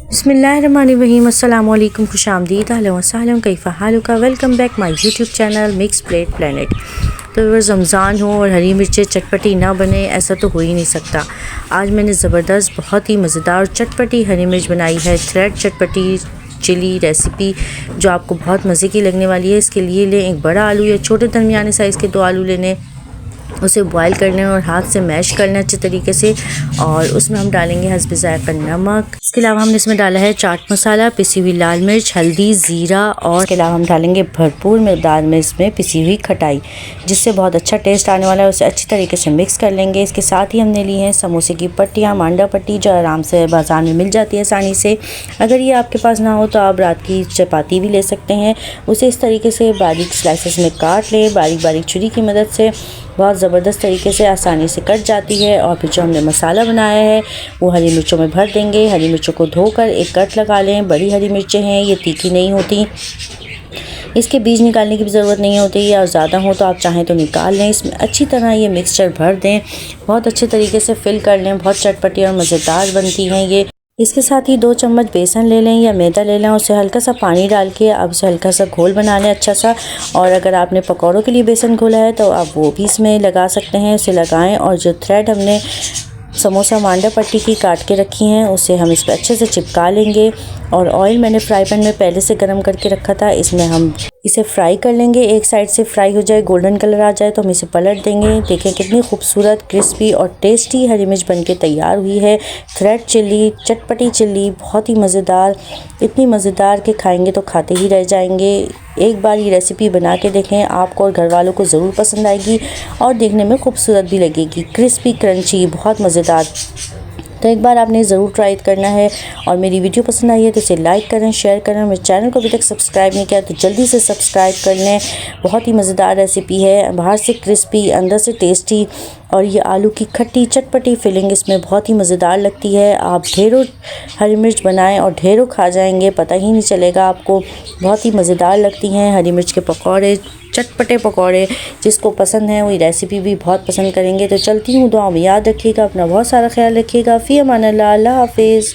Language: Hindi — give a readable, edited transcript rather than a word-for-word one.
बिस्मिल्लाहिर्रहमानिर्रहीम। अस्सलाम वालेकुम, खुशामदीद, अहलन व सहलन, कैफ़ा हालुका। Welcome back my YouTube channel mix plate planet. तो अगर रमज़ान हो और हरी मिर्चें चटपटी ना बने, ऐसा तो हो ही नहीं सकता। आज मैंने ज़बरदस्त, बहुत ही मज़ेदार और चटपटी हरी मिर्च बनाई है। थ्रेड चटपटी चिली रेसिपी जो आपको बहुत मज़े की लगने वाली है। इसके लिए लें एक बड़ा आलू या छोटे दरमियाने साइज़ के 2 आलू लेने, उसे बॉईल कर लें और हाथ से मैश कर लें अच्छे तरीके से। और उसमें हम डालेंगे हस्ब ज़ायक़ा नमक। इसके अलावा हमने इसमें डाला है चाट मसाला, पिसी हुई लाल मिर्च, हल्दी, ज़ीरा, और इसके अलावा हम डालेंगे भरपूर मकदार में इसमें पिसी हुई खटाई, जिससे बहुत अच्छा टेस्ट आने वाला है। उसे अच्छी तरीके से मिक्स कर लेंगे। इसके साथ ही हमने ली हैं समोसे की पट्टियाँ, मांडा पट्टी, जो आराम से बाज़ार में मिल जाती है आसानी से। अगर ये आपके पास ना हो तो आप रात की चपाती भी ले सकते हैं। उसे इस तरीके से बारीक स्लाइसेस में काट लें, बारीक बारीक छुरी की मदद से। बहुत ज़बरदस्त तरीके से आसानी से कट जाती है। और फिर जो हमने मसाला बनाया है वो हरी मिर्चों में भर देंगे। हरी मिर्चों को धोकर एक कट लगा लें। बड़ी हरी मिर्चें हैं, ये तीखी नहीं होती, इसके बीज निकालने की भी ज़रूरत नहीं होती है। और ज़्यादा हो तो आप चाहें तो निकाल लें। इसमें अच्छी तरह ये मिक्सचर भर दें, बहुत अच्छे तरीके से फिल कर लें। बहुत चटपटी और मज़ेदार बनती हैं ये। इसके साथ ही 2 चम्मच बेसन ले लें या मैदा ले लें, उसे हल्का सा पानी डाल के अब उसे हल्का सा घोल बना लें अच्छा सा। और अगर आपने पकौड़ों के लिए बेसन घोला है तो आप वो भी इसमें लगा सकते हैं, उसे लगाएं। और जो थ्रेड हमने समोसा मांडा पट्टी की काट के रखी हैं उसे हम इस पर अच्छे से चिपका लेंगे। और ऑयल मैंने फ्राई पैन में पहले से गर्म करके रखा था, इसमें हम इसे फ्राई कर लेंगे। एक साइड से फ्राई हो जाए, गोल्डन कलर आ जाए तो हम इसे पलट देंगे। देखें कितनी खूबसूरत, क्रिस्पी और टेस्टी हरी मिर्च बनके तैयार हुई है। थ्रेड चिल्ली, चटपटी चिल्ली, बहुत ही मज़ेदार, इतनी मज़ेदार कि खाएंगे तो खाते ही रह जाएंगे। एक बार ये रेसिपी बना के देखें, आपको और घर वालों को ज़रूर पसंद आएगी और देखने में खूबसूरत भी लगेगी। क्रिस्पी क्रंची, बहुत मज़ेदार। तो एक बार आपने ज़रूर ट्राई करना है। और मेरी वीडियो पसंद आई है तो इसे लाइक करें, शेयर करें। मेरे चैनल को अभी तक सब्सक्राइब नहीं किया तो जल्दी से सब्सक्राइब कर लें। बहुत ही मज़ेदार रेसिपी है, बाहर से क्रिस्पी, अंदर से टेस्टी। और ये आलू की खट्टी चटपटी फिलिंग इसमें बहुत ही मज़ेदार लगती है। आप ढेरों हरी मिर्च बनाएं और ढेरों खा जाएंगे, पता ही नहीं चलेगा आपको। बहुत ही मज़ेदार लगती हैं हरी मिर्च के पकौड़े, चटपटे पकौड़े। जिसको पसंद है वही रेसिपी भी बहुत पसंद करेंगे। तो चलती हूँ, दुआ में याद रखिएगा, अपना बहुत सारा ख्याल रखिएगा। फ़ी अमान अल्लाह, अल्लाह हाफ़िज़।